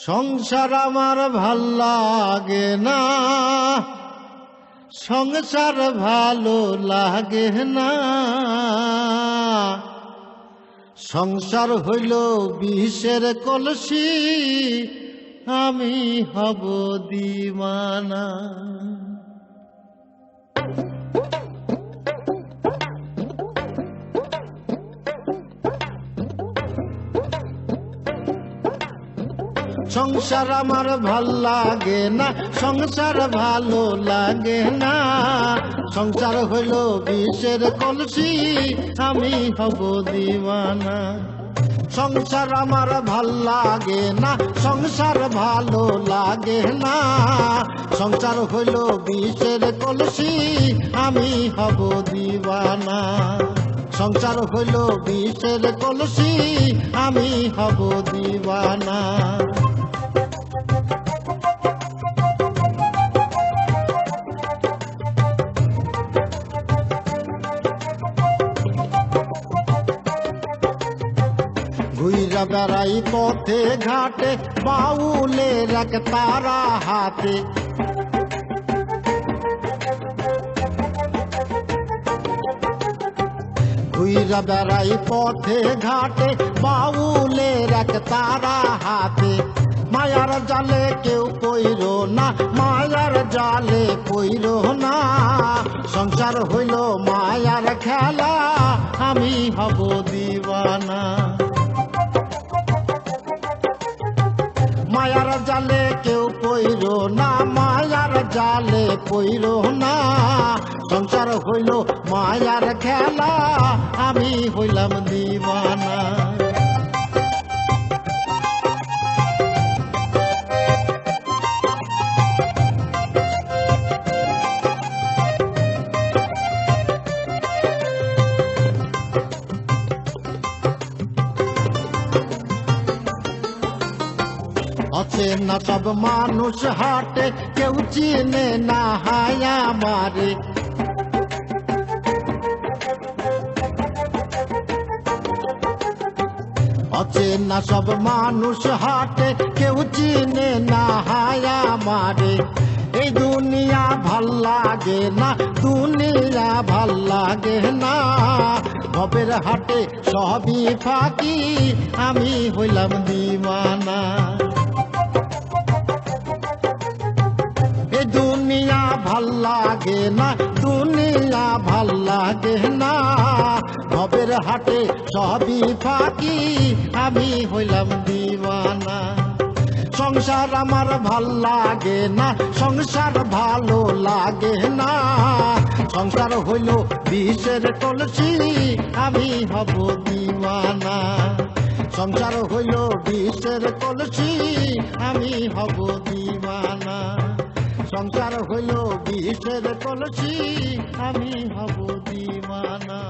সংসার আমার ভাল লাগে না, সংসার ভালো লাগে না। সংসার হইল বিষের কলসি, আমি হব দিওয়ানা। সংসার আমার ভাল লাগে না, সংসার ভালো লাগে না। সংসার হইল বিষের কলসি, আমি হব দিওয়ানা। সংসার আমার ভাল লাগে না, সংসার ভালো লাগে না। সংসার হইল বিষের কলসি, আমি হব দিওয়ানা। সংসার হইল বিষের কলসি, আমি হব দিওয়ানা। ঘুইরা বেড়াই পথে ঘাটে, বাউলের এক তারা হাতে। ঘুইরা বেড়াই পথে ঘাটে, বাউলের এক তারা হাতে। মায়ার জালে কেউ পইর না, মায়ার জালে পইর না। সংসার হইল মায়ার খেলা, আমি হব দিওয়ানা। মায়ার জালে কেউ পইর না, মায়ার জালে পইর না। সংসার হইল মায়ার খেলা, আমি হইলাম দিওয়ানা। অচেনা সব মানুষ হাটে, কেউ চিনে না হায়া মারে। অচেনা সব মানুষ হাটে, কেউ চিনে না হায়া মারে। এই দুনিয়া ভাল লাগে না, দুনিয়া ভাল লাগে না। ভবের হাটে সবই ফাঁকি, আমি হইলাম দিওয়ানা। এই দুনিয়া ভাল লাগে না, দুনিয়া ভাল লাগে না। ভবের হাটে সবই ফাঁকি, আমি হইলাম দিওয়ানা। সংসার আমার ভাল লাগে না, সংসার ভালো লাগে না। সংসার হইল বিষের কলসি, আমি হব দিওয়ানা। সংসার হইল বিষের কলসি, আমি হব দিওয়ানা। সংসার হইল বিষের কলসি, আমি হব দিওয়ানা।